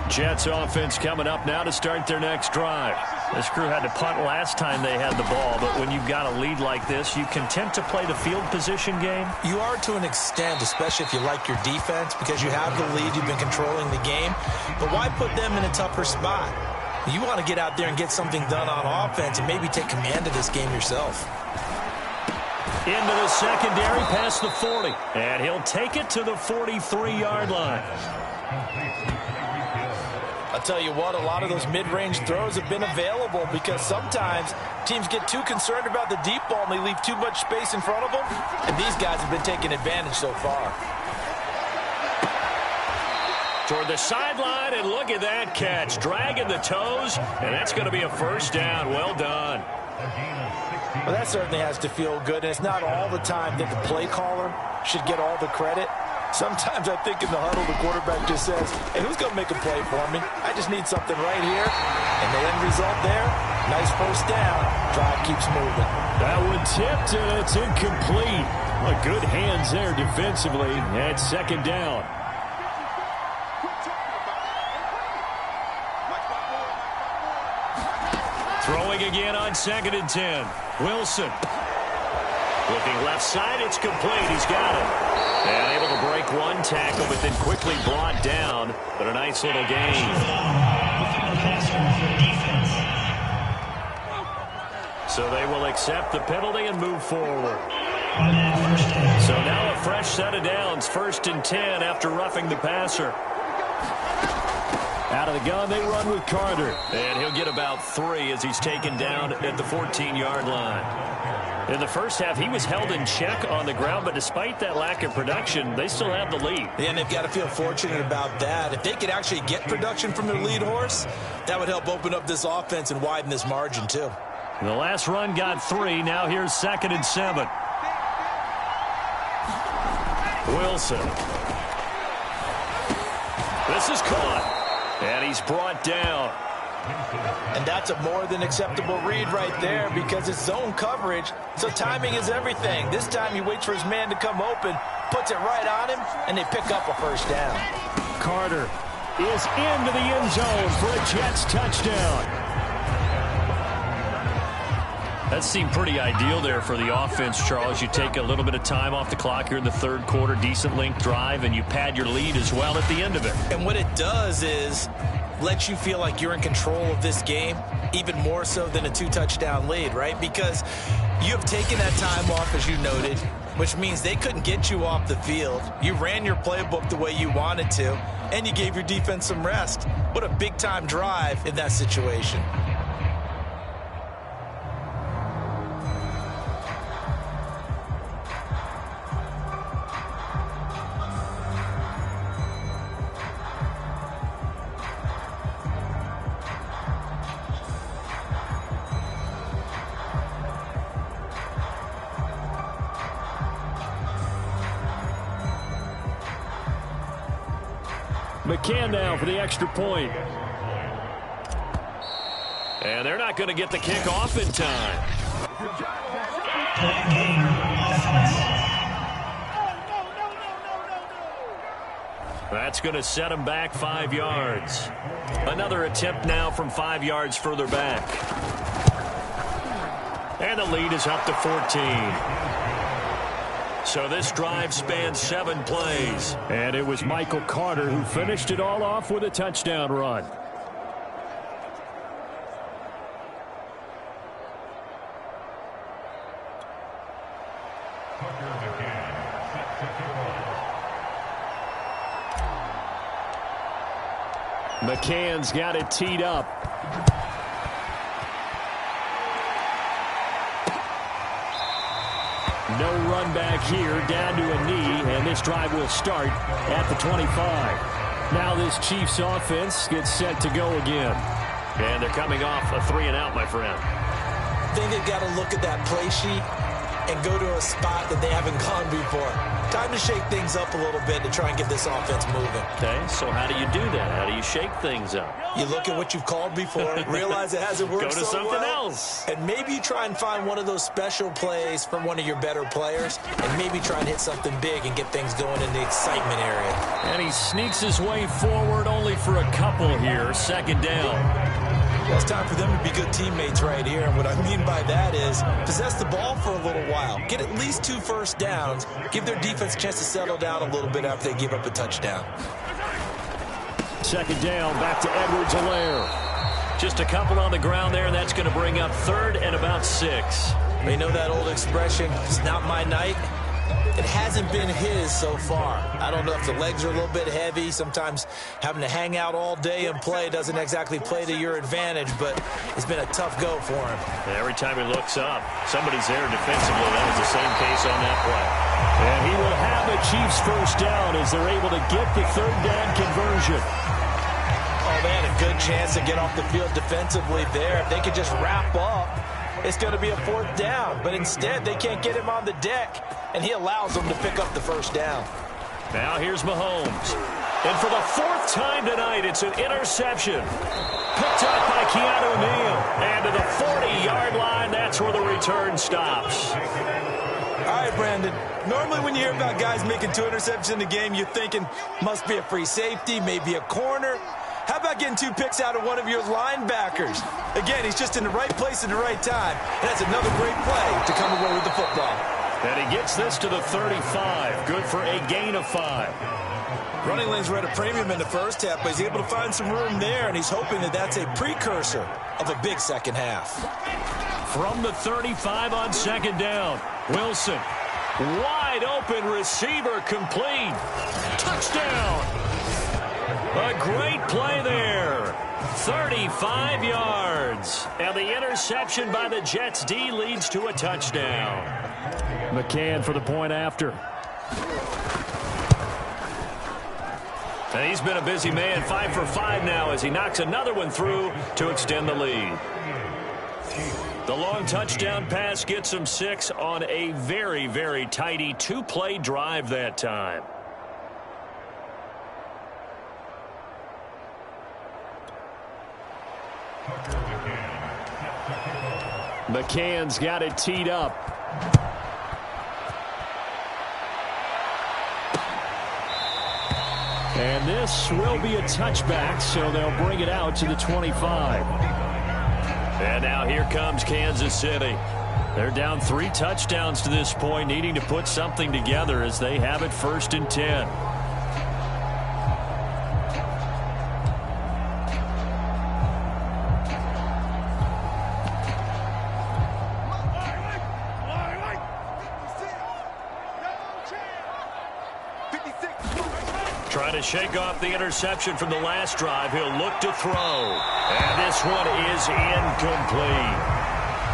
Jets offense coming up now to start their next drive. This crew had to punt last time they had the ball, but when you've got a lead like this, you content to play the field position game? You are to an extent, especially if you like your defense, because you have the lead, you've been controlling the game. But why put them in a tougher spot? You want to get out there and get something done on offense and maybe take command of this game yourself. Into the secondary, past the 40. And he'll take it to the 43-yard line. I'll tell you what, a lot of those mid-range throws have been available because sometimes teams get too concerned about the deep ball and they leave too much space in front of them, and these guys have been taking advantage so far. Toward the sideline, and look at that catch. Dragging the toes, and that's going to be a first down. Well done. Well, that certainly has to feel good, and it's not all the time that the play caller should get all the credit. Sometimes I think in the huddle, the quarterback just says, hey, who's going to make a play for me? I just need something right here. And the end result there, nice first down. Drive keeps moving. That one tipped, and it's incomplete. Good hands there defensively at 2nd down. Throwing again on 2nd and 10. Wilson. Looking left side, it's complete. He's got it. And able to break one tackle, but then quickly brought down. But a nice little gain. So they will accept the penalty and move forward. So now a fresh set of downs. 1st and 10 after roughing the passer. Out of the gun, they run with Carter. And he'll get about 3 as he's taken down at the 14-yard line. In the first half, he was held in check on the ground, but despite that lack of production, they still have the lead. And they've got to feel fortunate about that. If they could actually get production from their lead horse, that would help open up this offense and widen this margin, too. The last run got 3. Now here's 2nd and 7. Wilson. This is caught. And he's brought down. And that's a more than acceptable read right there because it's zone coverage, so timing is everything. This time he waits for his man to come open, puts it right on him, and they pick up a first down. Carter is into the end zone for a Jets touchdown. That seemed pretty ideal there for the offense, Charles. You take a little bit of time off the clock here in the 3rd quarter, decent length drive, and you pad your lead as well at the end of it. And what it does is let you feel like you're in control of this game, even more so than a 2-touchdown lead, right? Because you have taken that time off, as you noted, which means they couldn't get you off the field. You ran your playbook the way you wanted to, and you gave your defense some rest. What a big-time drive in that situation. McCann now for the extra point. And they're not going to get the kick off in time. That's going to set him back 5 yards. Another attempt now from 5 yards further back. And the lead is up to 14. So this drive spans 7 plays. And it was Michael Carter who finished it all off with a touchdown run. McCann's got it teed up. No run back here, down to a knee, and this drive will start at the 25. Now this Chiefs offense gets set to go again. And they're coming off a 3-and-out, my friend. I think they've got to look at that play sheet and go to a spot that they haven't gone before. Time to shake things up a little bit to try and get this offense moving. Okay, so how do you do that? How do you shake things up? You look at what you've called before, realize it hasn't worked so well. Go to something else. And maybe you try and find one of those special plays from one of your better players, and maybe try and hit something big and get things going in the excitement area. And he sneaks his way forward only for a couple here. Second down. Well, it's time for them to be good teammates right here. And what I mean by that is possess the ball for a little while. Get at least 2 first downs. Give their defense a chance to settle down a little bit after they give up a touchdown. Second down, back to Edwards-Helaire. Just a couple on the ground there, and that's going to bring up 3rd and about 6. They know that old expression, it's not my night. It hasn't been his so far. I don't know if the legs are a little bit heavy. Sometimes having to hang out all day and play doesn't exactly play to your advantage, but it's been a tough go for him. Every time he looks up, somebody's there defensively. That was the same case on that play. And he will have the Chiefs first down as they're able to get the 3rd down conversion. Oh, they had a good chance to get off the field defensively there. If they could just wrap up, it's going to be a 4th down. But instead, they can't get him on the deck, and he allows them to pick up the first down. Now here's Mahomes. And for the 4th time tonight, it's an interception. Picked up by Keanu Neal. And to the 40-yard line, that's where the return stops. All right, Brandon. Normally when you hear about guys making 2 interceptions in the game, you're thinking must be a free safety, maybe a corner. How about getting 2 picks out of one of your linebackers? Again, he's just in the right place at the right time. And that's another great play to come away with the football. And he gets this to the 35. Good for a gain of 5. Running lanes were at a premium in the first half, but he's able to find some room there, and he's hoping that that's a precursor of a big second half. From the 35 on second down, Wilson. Wide open receiver complete. Touchdown. A great play there. 35 yards. And the interception by the Jets D leads to a touchdown. McCann for the point after. And he's been a busy man, 5 for 5 now as he knocks another one through to extend the lead. The long touchdown pass gets him 6 on a very, very tidy 2-play drive that time. McCann's got it teed up. And this will be a touchback, so they'll bring it out to the 25. And now here comes Kansas City. They're down 3 touchdowns to this point, needing to put something together as they have it 1st and 10. Trying to shake off the interception from the last drive. He'll look to throw. And this one is incomplete.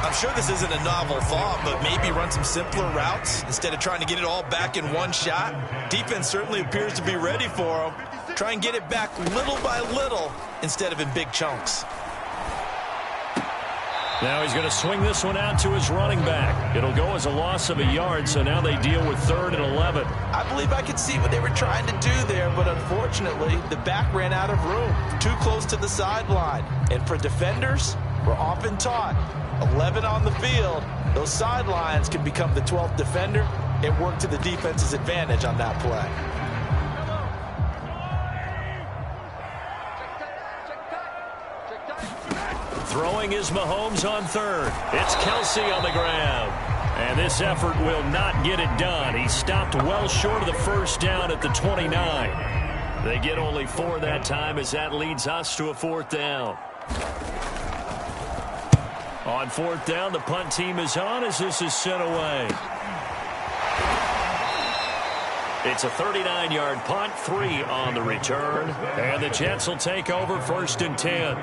I'm sure this isn't a novel thought, but maybe run some simpler routes instead of trying to get it all back in one shot. Defense certainly appears to be ready for him. Try and get it back little by little instead of in big chunks. Now he's going to swing this one out to his running back. It'll go as a loss of a yard, so now they deal with 3rd and 11. I believe I could see what they were trying to do there, but unfortunately, the back ran out of room, too close to the sideline. And for defenders, we're often taught, 11 on the field, those sidelines can become the 12th defender. It worked to the defense's advantage on that play. Throwing is Mahomes on 3rd. It's Kelsey on the ground. And this effort will not get it done. He stopped well short of the first down at the 29. They get only 4 that time as that leads us to a 4th down. On 4th down, the punt team is on as this is sent away. It's a 39-yard punt, 3 on the return. And the Jets will take over 1st and 10.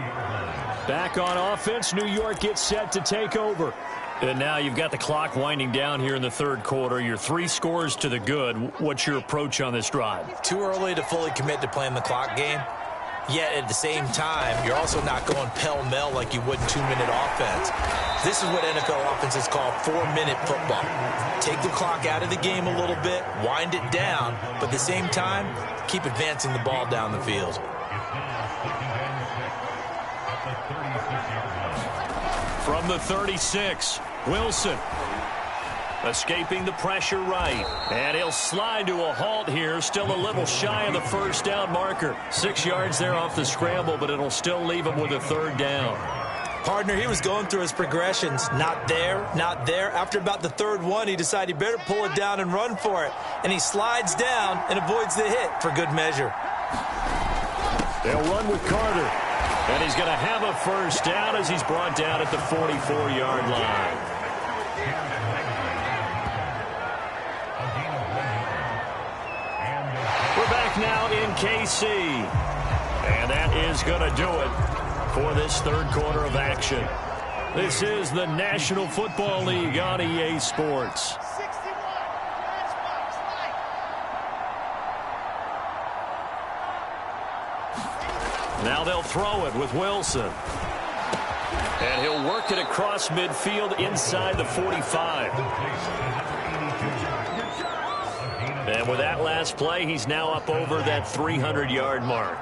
Back on offense, New York gets set to take over. And now you've got the clock winding down here in the 3rd quarter. You're 3 scores to the good. What's your approach on this drive? Too early to fully commit to playing the clock game. Yet at the same time, you're also not going pell-mell like you would in 2-minute offense. This is what NFL offenses call 4-minute football. Take the clock out of the game a little bit, wind it down, but at the same time, keep advancing the ball down the field. From the 36, Wilson. Escaping the pressure right. And he'll slide to a halt here. Still a little shy of the first down marker. 6 yards there off the scramble, but it'll still leave him with a 3rd down. Partner, he was going through his progressions. Not there, not there. After about the 3rd one, he decided he better pull it down and run for it. And he slides down and avoids the hit for good measure. They'll run with Carter. And he's going to have a first down as he's brought down at the 44-yard line. We're back now in KC. And that is going to do it for this 3rd quarter of action. This is the National Football League on EA Sports. Now they'll throw it with Wilson. And he'll work it across midfield inside the 45. And with that last play, he's now up over that 300-yard mark.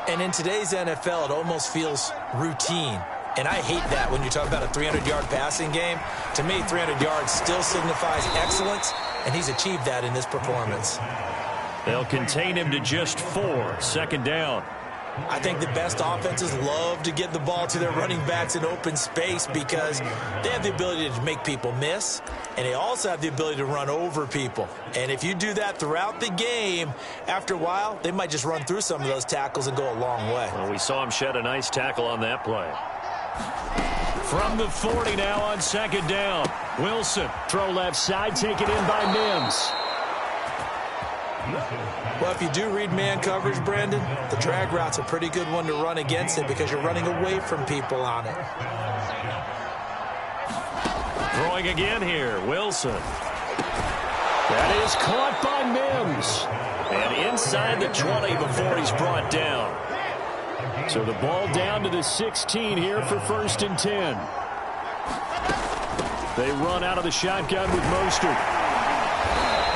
And in today's NFL, it almost feels routine. And I hate that when you talk about a 300-yard passing game. To me, 300 yards still signifies excellence, and he's achieved that in this performance. They'll contain him to just 4. 2nd down. I think the best offenses love to get the ball to their running backs in open space because they have the ability to make people miss, and they also have the ability to run over people. And if you do that throughout the game, after a while, they might just run through some of those tackles and go a long way. Well, we saw him shed a nice tackle on that play. From the 40 now on 2nd down. Wilson, throw left side, taken in by Mims. Well, if you do read man coverage, Brandon, the drag route's a pretty good one to run against it because you're running away from people on it. Throwing again here, Wilson. That is caught by Mims. And inside the 20 before he's brought down. So the ball down to the 16 here for 1st and 10. They run out of the shotgun with Mostert.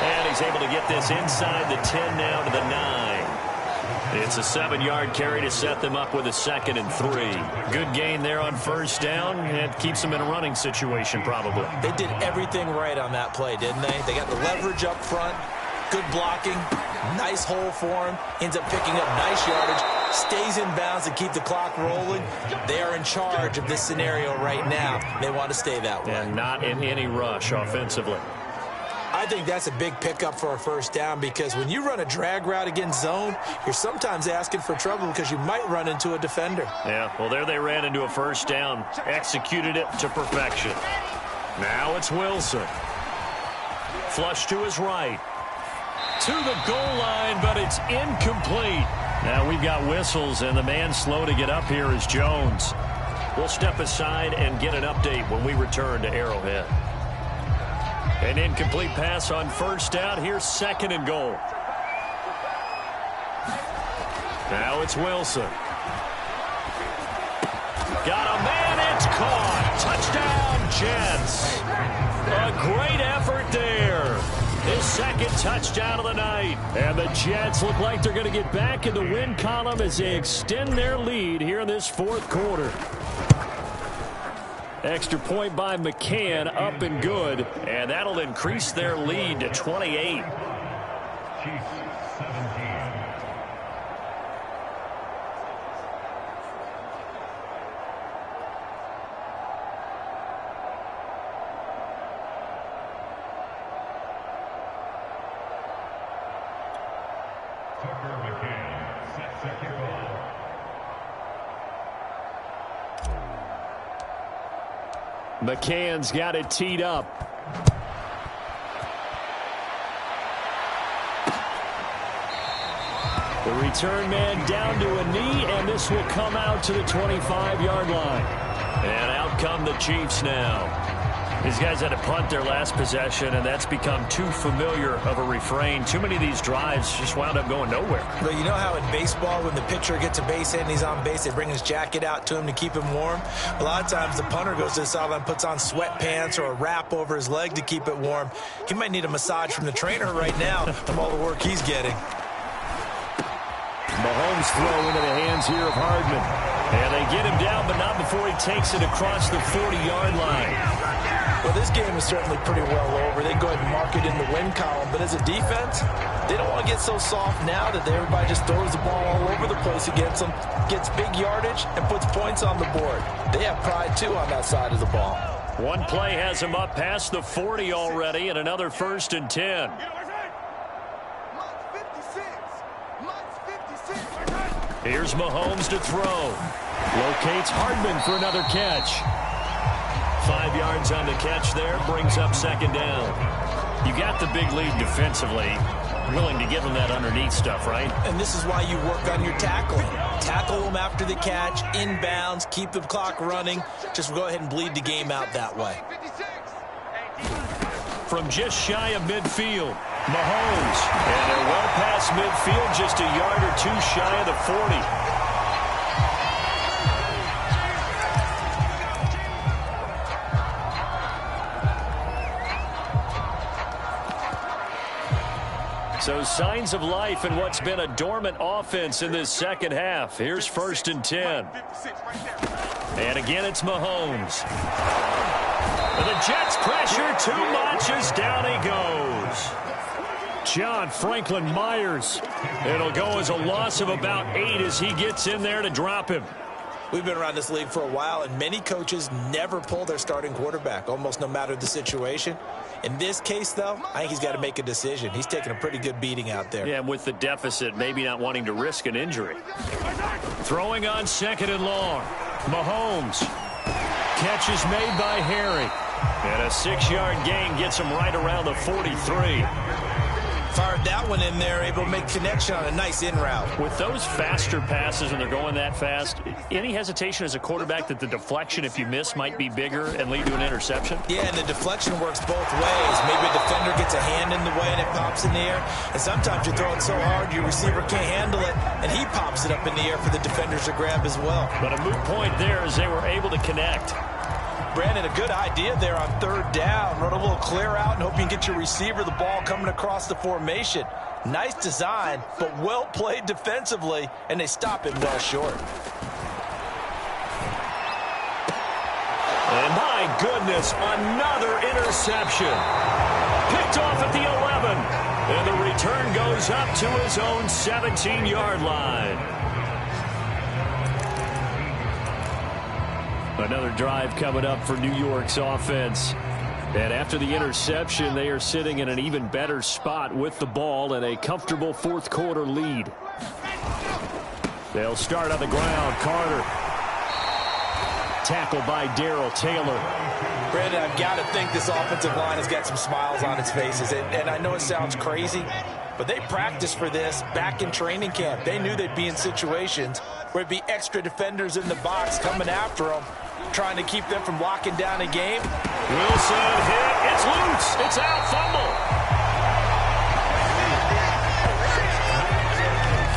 And he's able to get this inside the 10 now to the 9. It's a 7-yard carry to set them up with a 2nd and 3. Good gain there on 1st down. It keeps them in a running situation probably. They did everything right on that play, didn't they? They got the leverage up front, good blocking, nice hole for him, ends up picking up nice yardage, stays in bounds to keep the clock rolling. They are in charge of this scenario right now. They want to stay that way. And not in any rush offensively. I think that's a big pickup for a 1st down because when you run a drag route against zone, you're sometimes asking for trouble because you might run into a defender. Yeah, well, there they ran into a 1st down, executed it to perfection. Now it's Wilson. Flush to his right. To the goal line, but it's incomplete. Now we've got whistles, and the man slow to get up here is Jones. We'll step aside and get an update when we return to Arrowhead. An incomplete pass on 1st down. Here's 2nd and goal. Now it's Wilson. Got a man. It's caught. Touchdown, Jets. A great effort there. His second touchdown of the night. And the Jets look like they're going to get back in the win column as they extend their lead here in this fourth quarter. Extra point by McCann, up and good. And that'll increase their lead to 28. McCann's got it teed up. The return man down to a knee, and this will come out to the 25-yard line. And out come the Chiefs now. These guys had to punt their last possession, and that's become too familiar of a refrain. Too many of these drives just wound up going nowhere. But you know how in baseball, when the pitcher gets a base hit and he's on base, they bring his jacket out to him to keep him warm? A lot of times the punter goes to the sideline, puts on sweatpants or a wrap over his leg to keep it warm. He might need a massage from the trainer right now from all the work he's getting. Mahomes throw into the hands here of Hardman. And they get him down, but not before he takes it across the 40-yard line. Well, this game is certainly pretty well over. They go ahead and mark it in the win column. But as a defense, they don't want to get so soft now that everybody just throws the ball all over the place against them, gets big yardage, and puts points on the board. They have pride, too, on that side of the ball. One play has him up past the 40 already, and another 1st and 10. Here's Mahomes to throw. Locates Hardman for another catch. 5 yards on the catch there, brings up 2nd down. You got the big lead defensively. Willing to give them that underneath stuff, right? And this is why you work on your tackling. Tackle them after the catch, inbounds, keep the clock running. Just go ahead and bleed the game out that way. From just shy of midfield, Mahomes. And they're well past midfield, just a yard or two shy of the 40. So signs of life in what's been a dormant offense in this second half. Here's 1st and 10. And again, it's Mahomes. The Jets pressure too much as down he goes. John Franklin Myers. It'll go as a loss of about 8 as he gets in there to drop him. We've been around this league for a while, and many coaches never pull their starting quarterback, almost no matter the situation. In this case, though, I think he's got to make a decision. He's taking a pretty good beating out there. Yeah, with the deficit, maybe not wanting to risk an injury. Throwing on 2nd and long. Mahomes. Catch is made by Harry. And a 6-yard gain gets him right around the 43. Fired that one in there, able to make connection on a nice in route. With those faster passes when they're going that fast, any hesitation as a quarterback that the deflection, if you miss, might be bigger and lead to an interception? Yeah, and the deflection works both ways. Maybe a defender gets a hand in the way and it pops in the air. And sometimes you throw it so hard your receiver can't handle it, and he pops it up in the air for the defenders to grab as well. But a moot point there as they were able to connect. Brandon, a good idea there on 3rd down. Run a little clear out and hope you can get your receiver the ball coming across the formation. Nice design, but well played defensively, and they stop it well short. And my goodness, another interception. Picked off at the 11. And the return goes up to his own 17-yard line. Another drive coming up for New York's offense. And after the interception, they are sitting in an even better spot with the ball and a comfortable 4th quarter lead. They'll start on the ground. Carter. Tackled by Darrell Taylor. Brandon, I've got to think this offensive line has got some smiles on its faces. And I know it sounds crazy, but they practiced for this back in training camp. They knew they'd be in situations where it'd be extra defenders in the box coming after them, trying to keep them from locking down a game. Wilson hit. It's loose. It's out. Fumble.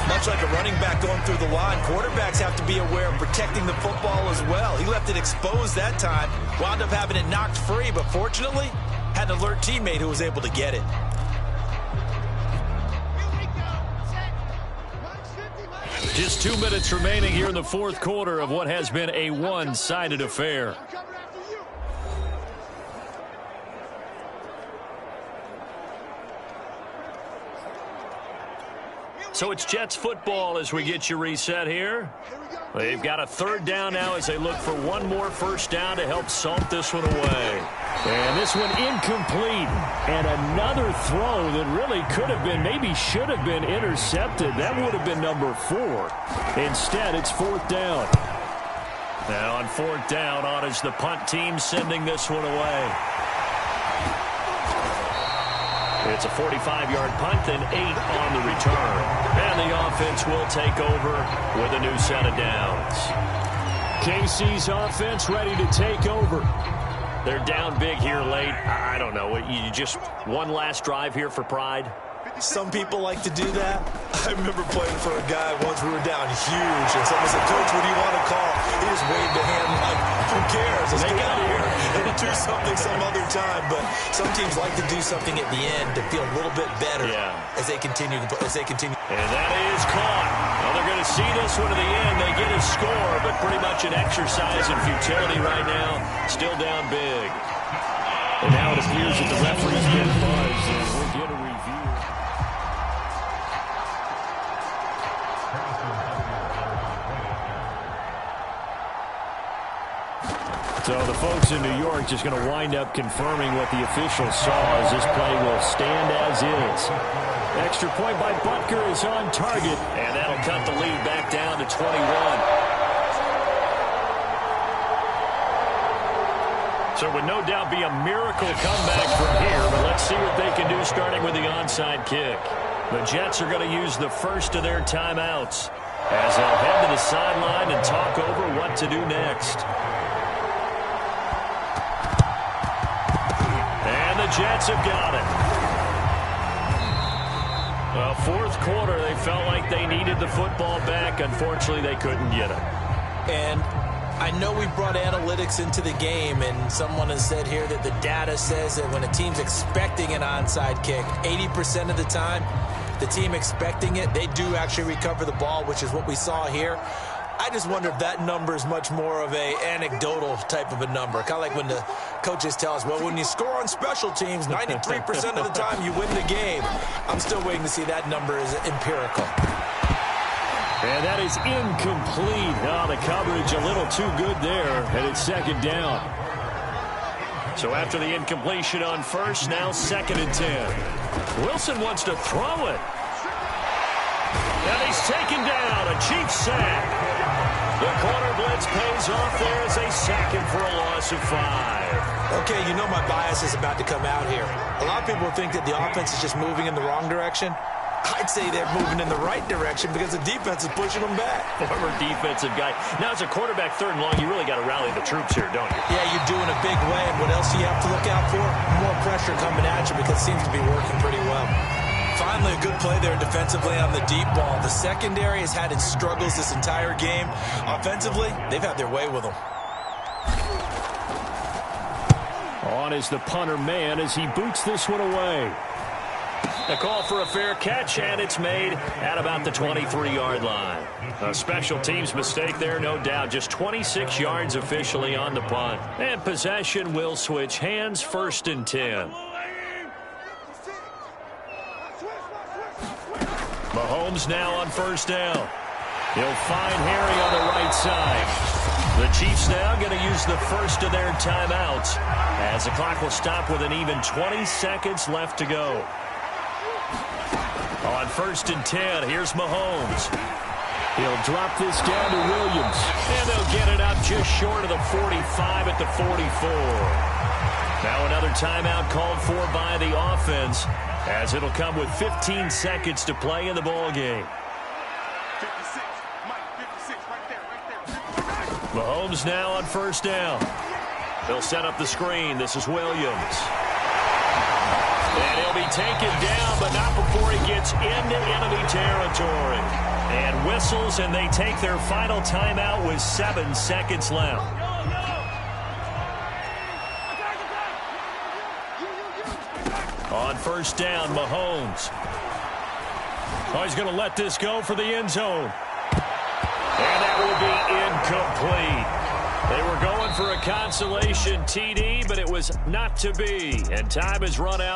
Much much like a running back going through the line, quarterbacks have to be aware of protecting the football as well. He left it exposed that time, wound up having it knocked free, but fortunately, had an alert teammate who was able to get it. Just 2 minutes remaining here in the fourth quarter of what has been a one-sided affair. So it's Jets football as we get you reset here. They've got a third down now as they look for one more first down to help salt this one away. And this one incomplete. And another throw that really could have been, maybe should have been intercepted. That would have been number 4. Instead, it's fourth down. Now on fourth down, on is the punt team sending this one away. It's a 45-yard punt and 8 on the return. And the offense will take over with a new set of downs. KC's offense ready to take over. They're down big here late. I don't know. You just one last drive here for pride? Some people like to do that. I remember playing for a guy once. We were down huge, and someone said, "Coach, what do you want to call?" He just waved a hand like, "Who cares? Let's get out of here and do something some other time." But some teams like to do something at the end to feel a little bit better as they continue. And that is caught. Well, they're going to see this one to the end. They get a score, but pretty much an exercise in futility right now. Still down big. And now it appears that the referee's been buzzed, and we'll get a review. So the folks in New York just going to wind up confirming what the official saw as this play will stand as is. Extra point by Butker is on target, and that'll cut the lead back down to 21. So it would no doubt be a miracle comeback from here, but let's see what they can do starting with the onside kick. The Jets are going to use the first of their timeouts as they'll head to the sideline and talk over what to do next. And the Jets have got it. Well, fourth quarter, they felt like they needed the football back. Unfortunately, they couldn't get it. And I know we brought analytics into the game, and someone has said here that the data says that when a team's expecting an onside kick, 80% of the time, the team expecting it, they do actually recover the ball, which is what we saw here. I just wonder if that number is much more of a anecdotal type of a number. Kind of like when the coaches tell us, well, when you score on special teams, 93% of the time you win the game. I'm still waiting to see that number is empirical. And that is incomplete. Oh, the coverage a little too good there, and it's second down. So after the incompletion on first, now second and 10. Wilson wants to throw it. And he's taken down, a Chiefs sack. The corner blitz pays off there as they sack him for a loss of 5. Okay, you know my bias is about to come out here. A lot of people think that the offense is just moving in the wrong direction. I'd say they're moving in the right direction because the defense is pushing them back. Former defensive guy. Now, as a quarterback, third and long, you really got to rally the troops here, don't you? Yeah, you do in a big way. And what else do you have to look out for? More pressure coming at you because it seems to be working pretty well. Finally, a good play there defensively on the deep ball. The secondary has had its struggles this entire game. Offensively, they've had their way with them. On is the punter man as he boots this one away. A call for a fair catch, and it's made at about the 23-yard line. A special teams mistake there, no doubt. Just 26 yards officially on the punt. And possession will switch hands, first and 10. Mahomes now on first down. He'll find Harry on the right side. The Chiefs now going to use the first of their timeouts as the clock will stop with an even 20 seconds left to go. On first and 10, here's Mahomes. He'll drop this down to Williams. And they'll get it up just short of the 45 at the 44. Now another timeout called for by the offense as it'll come with 15 seconds to play in the ball game. 56, Mike, 56, right there. Mahomes now on first down. They'll set up the screen. This is Williams. And he'll be taken down, but not before he gets into enemy territory. And whistles, and they take their final timeout with 7 seconds left. On first down, Mahomes. Oh, he's going to let this go for the end zone. And that will be incomplete. They were going for a consolation TD, but it was not to be. And time has run out.